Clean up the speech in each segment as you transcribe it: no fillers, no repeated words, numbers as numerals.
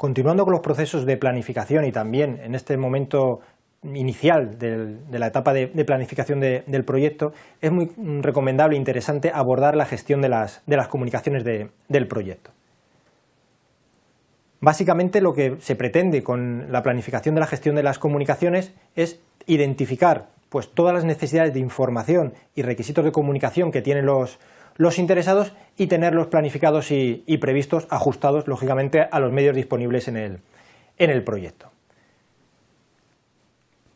Continuando con los procesos de planificación y también en este momento inicial de la etapa de planificación del proyecto, es muy recomendable e interesante abordar la gestión de las comunicaciones del proyecto. Básicamente lo que se pretende con la planificación de la gestión de las comunicaciones es identificar pues, todas las necesidades de información y requisitos de comunicación que tienen los interesados y tenerlos planificados y previstos, ajustados lógicamente a los medios disponibles en el proyecto.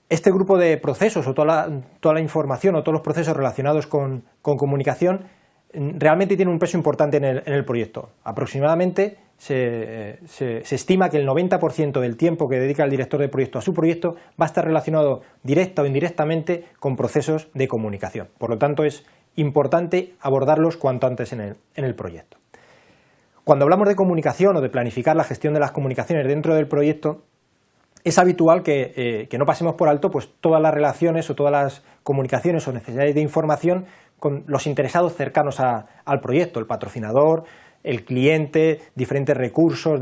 Este grupo de procesos o toda la información o todos los procesos relacionados con comunicación realmente tiene un peso importante en el proyecto. Aproximadamente se estima que el 90% del tiempo que dedica el director de proyecto a su proyecto va a estar relacionado directa o indirectamente con procesos de comunicación. Por lo tanto, es importante abordarlos cuanto antes en el proyecto. Cuando hablamos de comunicación o de planificar la gestión de las comunicaciones dentro del proyecto, es habitual que no pasemos por alto pues, todas las relaciones o todas las comunicaciones o necesidades de información con los interesados cercanos al proyecto, el patrocinador, el cliente, diferentes recursos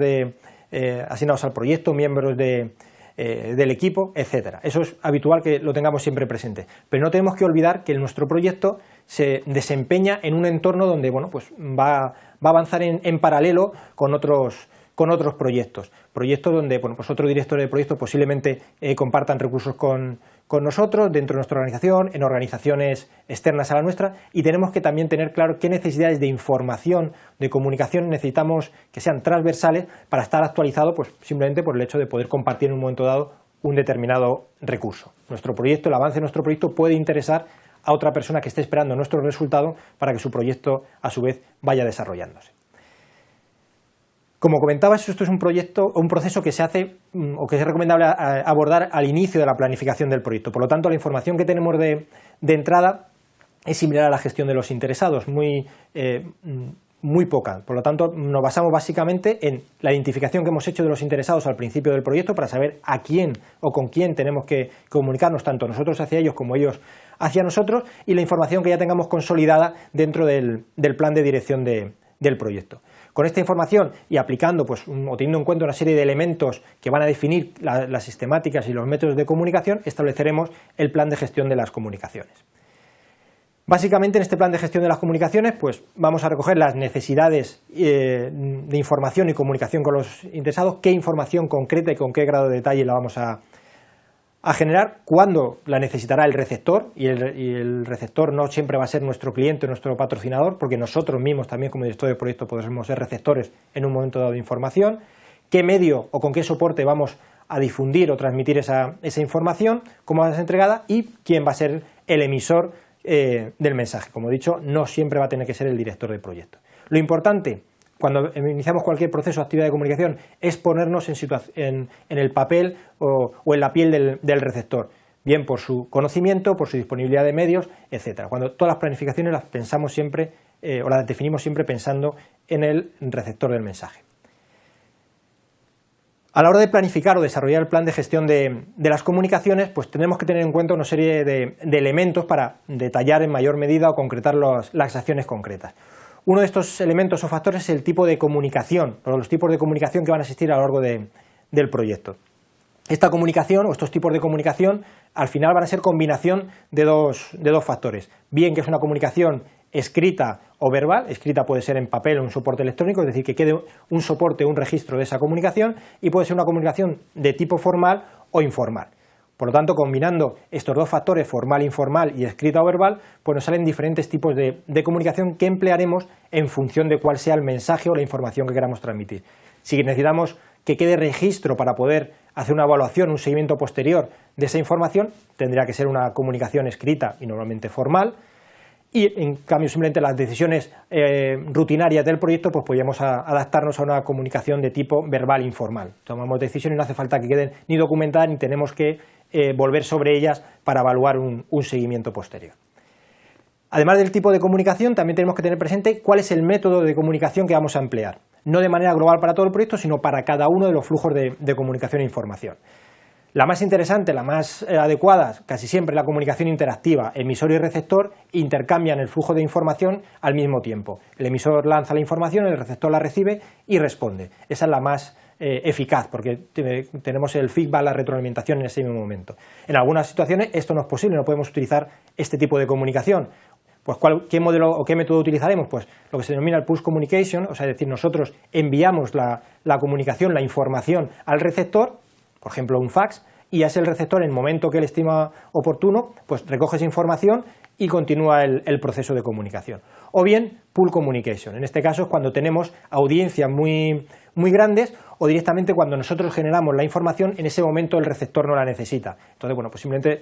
asignados al proyecto, miembros del equipo, etc. Eso es habitual que lo tengamos siempre presente. Pero no tenemos que olvidar que nuestro proyecto se desempeña en un entorno donde bueno, pues va a avanzar en paralelo con otros proyectos donde bueno, pues otros directores de proyectos posiblemente compartan recursos con nosotros dentro de nuestra organización, en organizaciones externas a la nuestra, y tenemos que también tener claro qué necesidades de información, de comunicación necesitamos que sean transversales para estar actualizado pues, simplemente por el hecho de poder compartir en un momento dado un determinado recurso. Nuestro proyecto, el avance de nuestro proyecto puede interesar a otra persona que esté esperando nuestro resultado para que su proyecto a su vez vaya desarrollándose. Como comentabas, esto es un proceso que se hace o que es recomendable abordar al inicio de la planificación del proyecto. Por lo tanto, la información que tenemos de entrada es similar a la gestión de los interesados, muy poca. Por lo tanto, nos basamos básicamente en la identificación que hemos hecho de los interesados al principio del proyecto para saber a quién o con quién tenemos que comunicarnos, tanto nosotros hacia ellos como ellos hacia nosotros, y la información que ya tengamos consolidada dentro del plan de dirección del proyecto. Con esta información y aplicando pues, o teniendo en cuenta una serie de elementos que van a definir las sistemáticas y los métodos de comunicación, estableceremos el plan de gestión de las comunicaciones. Básicamente en este plan de gestión de las comunicaciones pues, vamos a recoger las necesidades de información y comunicación con los interesados, qué información concreta y con qué grado de detalle la vamos a generar, cuándo la necesitará el receptor, y el receptor no siempre va a ser nuestro cliente, nuestro patrocinador, porque nosotros mismos también como director de proyecto podemos ser receptores en un momento dado de información, qué medio o con qué soporte vamos a difundir o transmitir esa información, cómo va a ser entregada y quién va a ser el emisor del mensaje. Como he dicho, no siempre va a tener que ser el director de proyecto. Lo importante cuando iniciamos cualquier proceso o actividad de comunicación es ponernos en el papel o en la piel del receptor, bien por su conocimiento, por su disponibilidad de medios, etc. Cuando todas las planificaciones las pensamos siempre o las definimos siempre pensando en el receptor del mensaje. A la hora de planificar o desarrollar el plan de gestión de las comunicaciones, pues tenemos que tener en cuenta una serie de elementos para detallar en mayor medida o concretar las acciones concretas. Uno de estos elementos o factores es el tipo de comunicación, o los tipos de comunicación que van a existir a lo largo del proyecto. Esta comunicación o estos tipos de comunicación al final van a ser combinación de dos factores, bien que es una comunicación escrita o verbal, escrita puede ser en papel o en un soporte electrónico, es decir, que quede un soporte o un registro de esa comunicación, y puede ser una comunicación de tipo formal o informal. Por lo tanto, combinando estos dos factores, formal, informal y escrita o verbal, pues nos salen diferentes tipos de comunicación que emplearemos en función de cuál sea el mensaje o la información que queramos transmitir. Si necesitamos que quede registro para poder hacer una evaluación, un seguimiento posterior de esa información, tendría que ser una comunicación escrita y normalmente formal, y en cambio simplemente las decisiones rutinarias del proyecto pues podríamos adaptarnos a una comunicación de tipo verbal informal. Tomamos decisiones y no hace falta que queden ni documentadas ni tenemos que volver sobre ellas para evaluar un seguimiento posterior. Además del tipo de comunicación, también tenemos que tener presente cuál es el método de comunicación que vamos a emplear, no de manera global para todo el proyecto, sino para cada uno de los flujos de comunicación e información. La más interesante, la más adecuada, casi siempre la comunicación interactiva. Emisor y receptor intercambian el flujo de información al mismo tiempo. El emisor lanza la información, el receptor la recibe y responde. Esa es la más eficaz, porque tenemos el feedback, la retroalimentación en ese mismo momento. En algunas situaciones esto no es posible, no podemos utilizar este tipo de comunicación. Pues ¿qué modelo o qué método utilizaremos? Pues lo que se denomina el push communication, o sea, es decir, nosotros enviamos la comunicación, la información al receptor, por ejemplo un fax, y es el receptor en el momento que él estima oportuno, pues recoge esa información y continúa el proceso de comunicación. O bien pull communication, en este caso es cuando tenemos audiencias muy grandes o directamente cuando nosotros generamos la información, en ese momento el receptor no la necesita. Entonces, bueno, pues simplemente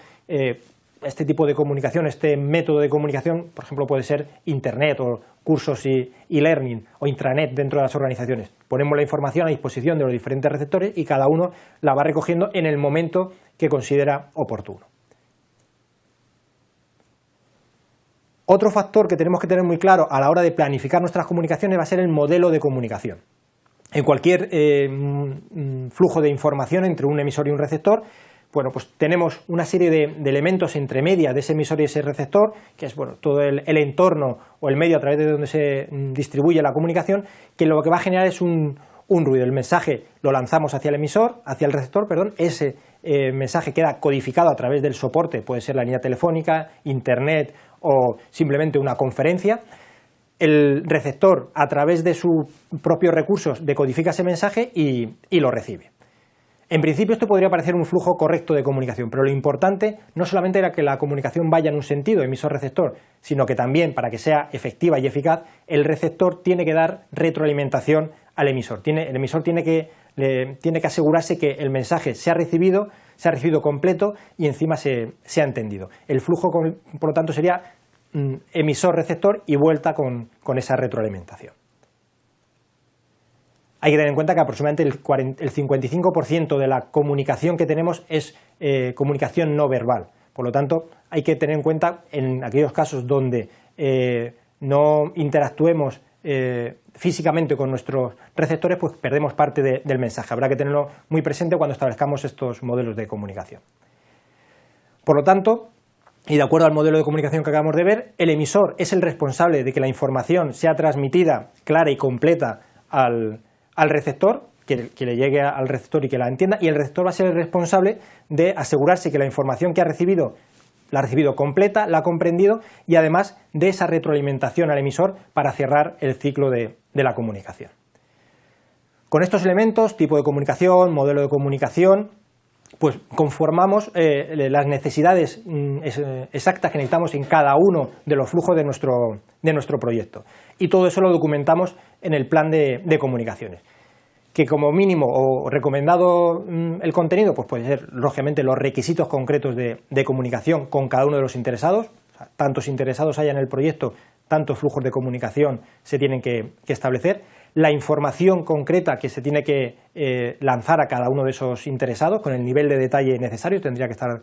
este tipo de comunicación, este método de comunicación, por ejemplo, puede ser Internet o cursos y learning o intranet dentro de las organizaciones. Ponemos la información a disposición de los diferentes receptores y cada uno la va recogiendo en el momento que considera oportuno. Otro factor que tenemos que tener muy claro a la hora de planificar nuestras comunicaciones va a ser el modelo de comunicación. En cualquier flujo de información entre un emisor y un receptor, bueno, pues tenemos una serie de elementos entre medias de ese emisor y ese receptor, que es bueno, todo el entorno o el medio a través de donde se distribuye la comunicación, que lo que va a generar es un ruido. El mensaje lo lanzamos hacia el emisor, hacia el receptor, perdón, ese mensaje queda codificado a través del soporte, puede ser la línea telefónica, internet o simplemente una conferencia. El receptor, a través de sus propios recursos, decodifica ese mensaje y lo recibe. En principio esto podría parecer un flujo correcto de comunicación, pero lo importante no solamente era que la comunicación vaya en un sentido, emisor-receptor, sino que también, para que sea efectiva y eficaz, el receptor tiene que dar retroalimentación al emisor. El emisor tiene que asegurarse que el mensaje se ha recibido completo y encima se ha entendido. El flujo, por lo tanto, sería emisor-receptor y vuelta con esa retroalimentación. Hay que tener en cuenta que aproximadamente el 55% de la comunicación que tenemos es comunicación no verbal. Por lo tanto, hay que tener en cuenta en aquellos casos donde no interactuemos físicamente con nuestros receptores, pues perdemos parte del mensaje. Habrá que tenerlo muy presente cuando establezcamos estos modelos de comunicación. Por lo tanto, y de acuerdo al modelo de comunicación que acabamos de ver, el emisor es el responsable de que la información sea transmitida clara y completa al receptor, que le llegue al receptor y que la entienda, y el receptor va a ser el responsable de asegurarse que la información que ha recibido la ha recibido completa, la ha comprendido y además de esa retroalimentación al emisor para cerrar el ciclo de la comunicación. Con estos elementos, tipo de comunicación, modelo de comunicación, pues conformamos las necesidades exactas que necesitamos en cada uno de los flujos de nuestro proyecto. Y todo eso lo documentamos en el plan de comunicaciones. Que como mínimo o recomendado el contenido, pues puede ser lógicamente los requisitos concretos de comunicación con cada uno de los interesados. O sea, tantos interesados haya en el proyecto, tantos flujos de comunicación se tienen que establecer. La información concreta que se tiene que lanzar a cada uno de esos interesados con el nivel de detalle necesario tendría que estar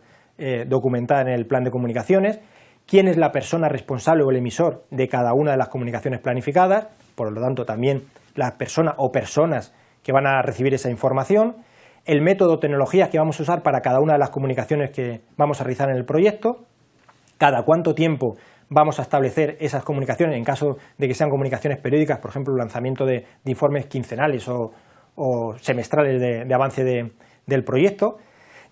documentada en el plan de comunicaciones. Quién es la persona responsable o el emisor de cada una de las comunicaciones planificadas, por lo tanto también la persona o personas que van a recibir esa información, el método o tecnologías que vamos a usar para cada una de las comunicaciones que vamos a realizar en el proyecto, cada cuánto tiempo vamos a establecer esas comunicaciones en caso de que sean comunicaciones periódicas, por ejemplo, el lanzamiento de informes quincenales o semestrales de avance del proyecto.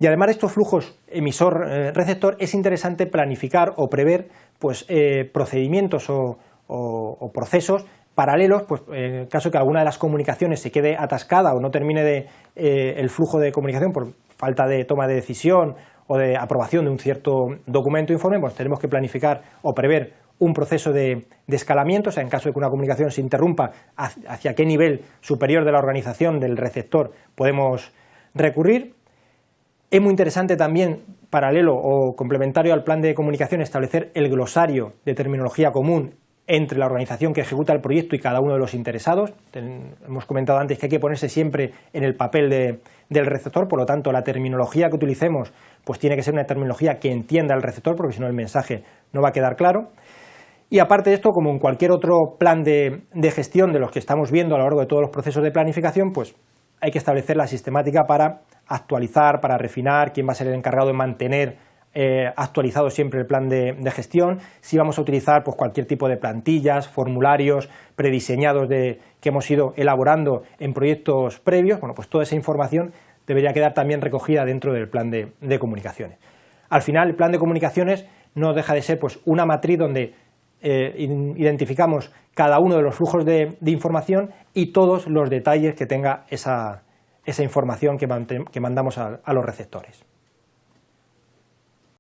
Y además de estos flujos emisor-receptor, es interesante planificar o prever pues, procedimientos o procesos paralelos, pues en caso que alguna de las comunicaciones se quede atascada o no termine el flujo de comunicación por falta de toma de decisión o de aprobación de un cierto documento o informe, pues tenemos que planificar o prever un proceso de escalamiento, o sea, en caso de que una comunicación se interrumpa, hacia qué nivel superior de la organización del receptor podemos recurrir. Es muy interesante también, paralelo o complementario al plan de comunicación, establecer el glosario de terminología común entre la organización que ejecuta el proyecto y cada uno de los interesados. Hemos comentado antes que hay que ponerse siempre en el papel del receptor, por lo tanto la terminología que utilicemos pues tiene que ser una terminología que entienda el receptor, porque si no el mensaje no va a quedar claro. Y aparte de esto, como en cualquier otro plan de gestión de los que estamos viendo a lo largo de todos los procesos de planificación, pues hay que establecer la sistemática para actualizar, para refinar, quién va a ser el encargado de mantener actualizado siempre el plan de gestión, si vamos a utilizar pues, cualquier tipo de plantillas, formularios prediseñados que hemos ido elaborando en proyectos previos. Bueno, pues toda esa información debería quedar también recogida dentro del plan de comunicaciones. Al final, el plan de comunicaciones no deja de ser pues, una matriz donde identificamos cada uno de los flujos de información y todos los detalles que tenga esa información que mandamos a los receptores.